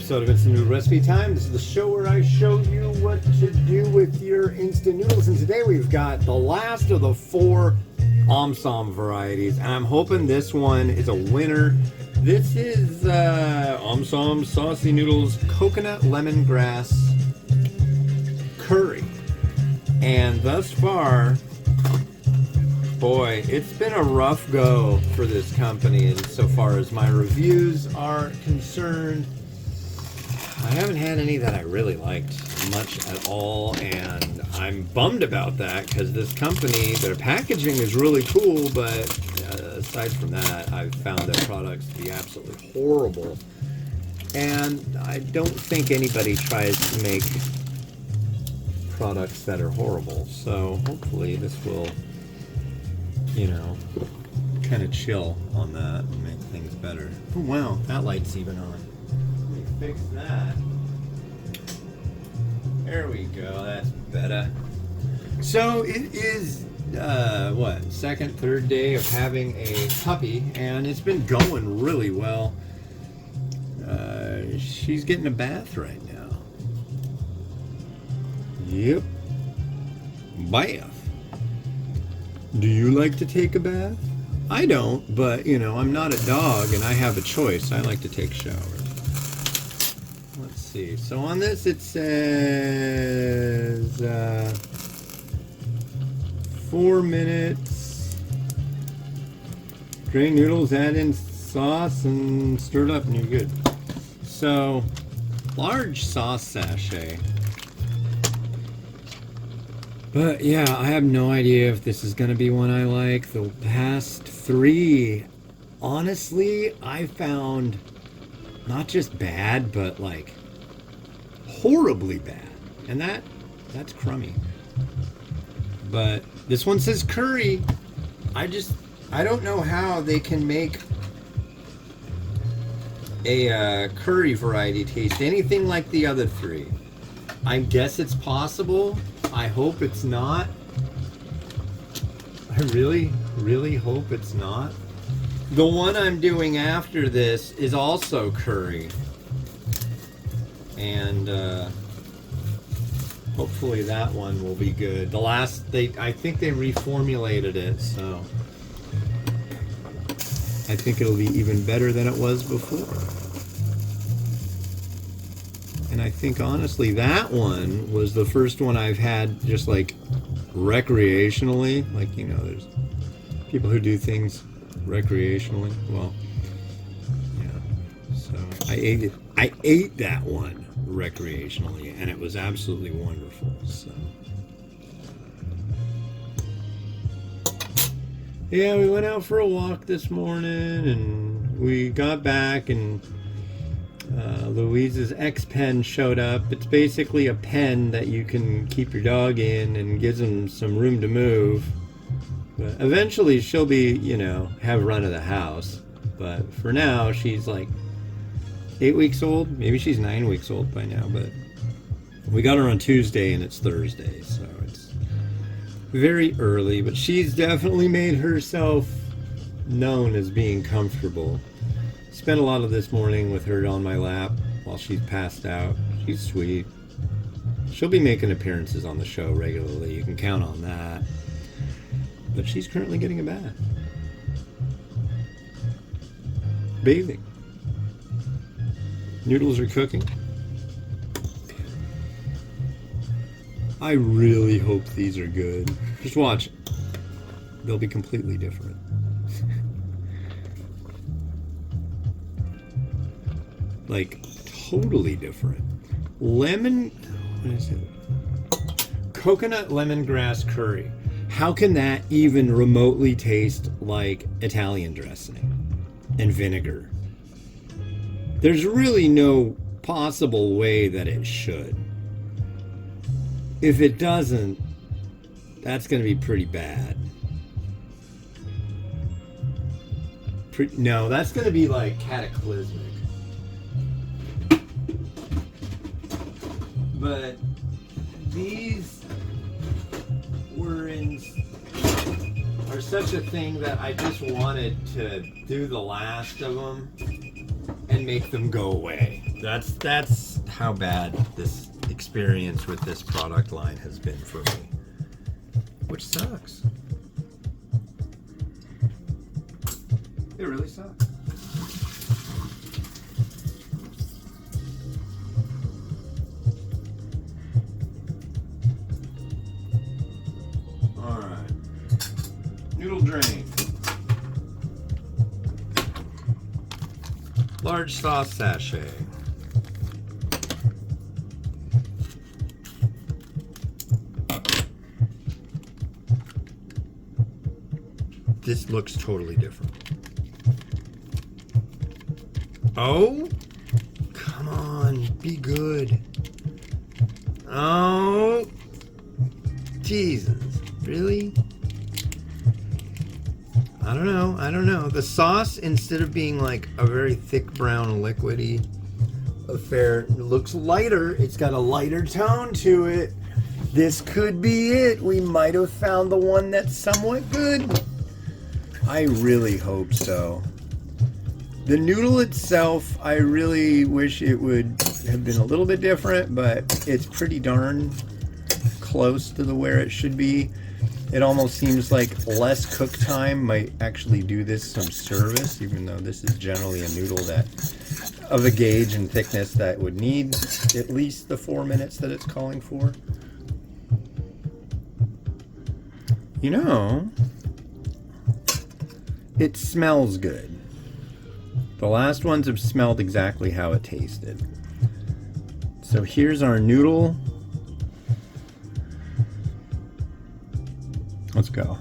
episode of Instant Noodle Recipe Time. This is the show where I show you what to do with your instant noodles. And today we've got the last of the 4 Omsom varieties. And I'm hoping this one is a winner. This is Omsom Saucy Noodles Coconut Lemongrass Curry. And thus far, boy, it's been a rough go for this company insofar as my reviews are concerned. I haven't had any that I really liked much at all, and I'm bummed about that because this company, their packaging is really cool, but aside from that, I've found their products to be absolutely horrible. And I don't think anybody tries to make products that are horrible, so hopefully this will, you know, kind of chill on that and make things better. Oh wow, that light's even on. Let me fix that. There we go, that's better. So it is, what, second, third day of having a puppy, and it's been going really well. She's getting a bath right now. Yep. Bath. Do you like to take a bath? I don't, but, you know, I'm not a dog and I have a choice. I like to take showers. Let's see. So on this it says 4 minutes. Drain noodles, add in sauce, and stir it up and you're good. So, large sauce sachet. But yeah, I have no idea if this is going to be one I like. The past 3, honestly, I found not just bad, but like horribly bad. And that's crummy. But this one says curry. I don't know how they can make a curry variety taste anything like the other 3. I guess it's possible. I hope it's not. I really, really hope it's not. The one I'm doing after this is also curry. And hopefully that one will be good. The last, I think they reformulated it, so I think it'll be even better than it was before. And I think honestly that one was the first one I've had just like recreationally. Like, you know, there's people who do things recreationally. Well, yeah. So I ate that one recreationally and it was absolutely wonderful. So yeah, we went out for a walk this morning and we got back and Louise's X pen showed up. It's basically a pen that you can keep your dog in and gives him some room to move. But eventually she'll be, you know, have run of the house. But for now, she's like 8 weeks old. Maybe she's 9 weeks old by now. But we got her on Tuesday and it's Thursday, so it's very early. But she's definitely made herself known as being comfortable. Spent a lot of this morning with her on my lap while she's passed out. She's sweet. She'll be making appearances on the show regularly. You can count on that. But she's currently getting a bath. Bathing. Noodles are cooking. I really hope these are good. Just watch. They'll be completely different. Like totally different. What is it? Coconut lemongrass curry. How can that even remotely taste like Italian dressing and vinegar? There's really no possible way that it should. If it doesn't, that's going to be pretty bad. No, that's going to be like cataclysmic. But these are such a thing that I just wanted to do the last of them and make them go away. That's how bad this experience with this product line has been for me, which sucks. It really sucks. All right, noodle drain. Large sauce sachet. This looks totally different. Oh, come on, be good. Oh, Jesus, really? I don't know. The sauce, instead of being like a very thick brown liquidy affair, looks lighter. It's got a lighter tone to it. This could be it. We might have found the one that's somewhat good. I really hope so. The noodle itself, I really wish it would have been a little bit different, but it's pretty darn close to where it should be. It almost seems like less cook time might actually do this some service, even though this is generally a noodle that of a gauge and thickness that would need at least the 4 minutes that it's calling for. You know, it smells good. The last ones have smelled exactly how it tasted. So here's our noodle. Let's go.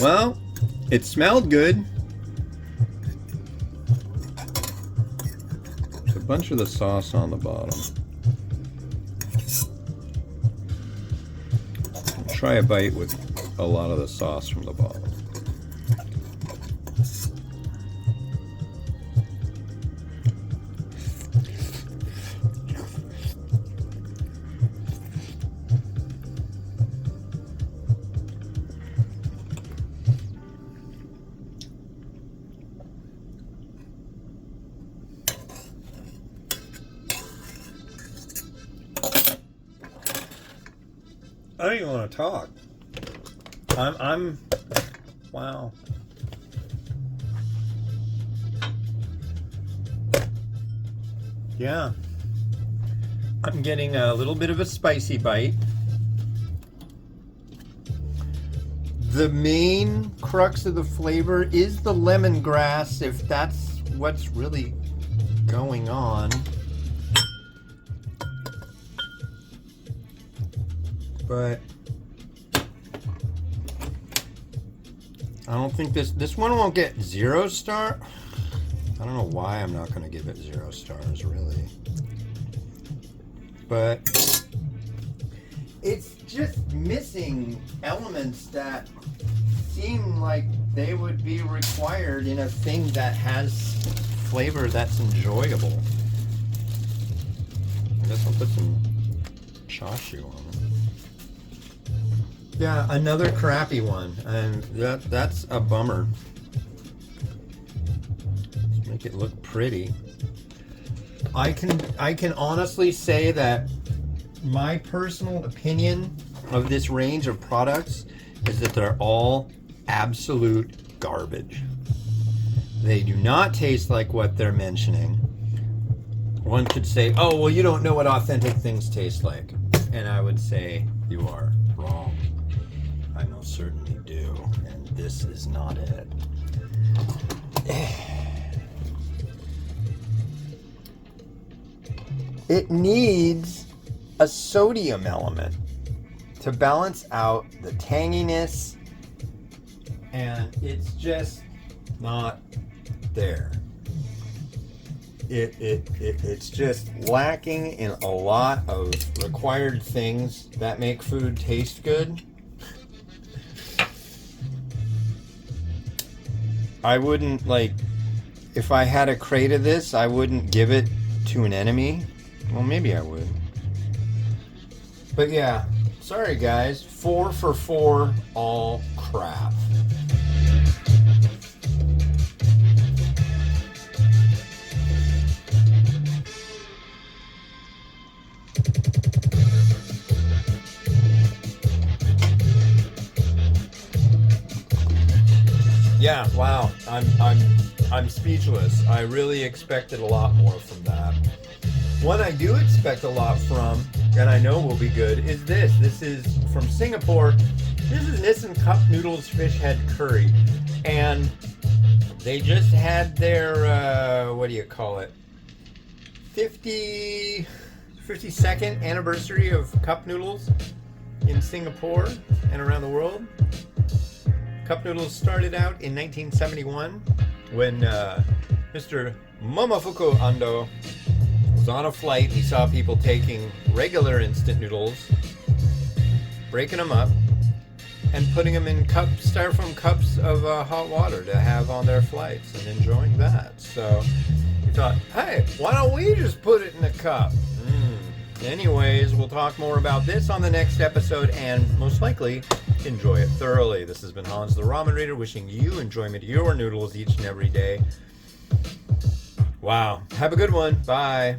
Well, it smelled good. There's a bunch of the sauce on the bottom. I'll try a bite with a lot of the sauce from the bottom. I don't even want to talk. Wow. Yeah. I'm getting a little bit of a spicy bite. The main crux of the flavor is the lemongrass, if that's what's really going on. But I don't think this one won't get 0 star. I don't know why I'm not going to give it 0 stars, really. But it's just missing elements that seem like they would be required in a thing that has flavor that's enjoyable. I guess I'll put some chashu on it. Yeah, another crappy one, and that's a bummer. Let's make it look pretty. I can honestly say that my personal opinion of this range of products is that they're all absolute garbage. They do not taste like what they're mentioning. One could say, oh, well, you don't know what authentic things taste like. And I would say, you are wrong. I most certainly do. And this is not it. It needs a sodium element to balance out the tanginess, and it's just not there. It's just lacking in a lot of required things that make food taste good. I wouldn't, like, if I had a crate of this, I wouldn't give it to an enemy. Well, maybe I would. But yeah, sorry guys, 4 for 4, all crap. Yeah, wow. I'm speechless. I really expected a lot more from that. One I do expect a lot from, and I know will be good, is this. This is from Singapore. This is Nissan Cup Noodles Fish Head Curry. And they just had their, what do you call it? 52nd anniversary of Cup Noodles in Singapore and around the world. Cup Noodles started out in 1971 when Mr. Momofuku Ando was on a flight and he saw people taking regular instant noodles, breaking them up, and putting them in styrofoam cups of hot water to have on their flights and enjoying that. So he thought, hey, why don't we just put it in a cup? Anyways, we'll talk more about this on the next episode and most likely enjoy it thoroughly. This has been Hans the Ramen Reader wishing you enjoyment of your noodles each and every day. Wow. Have a good one. Bye.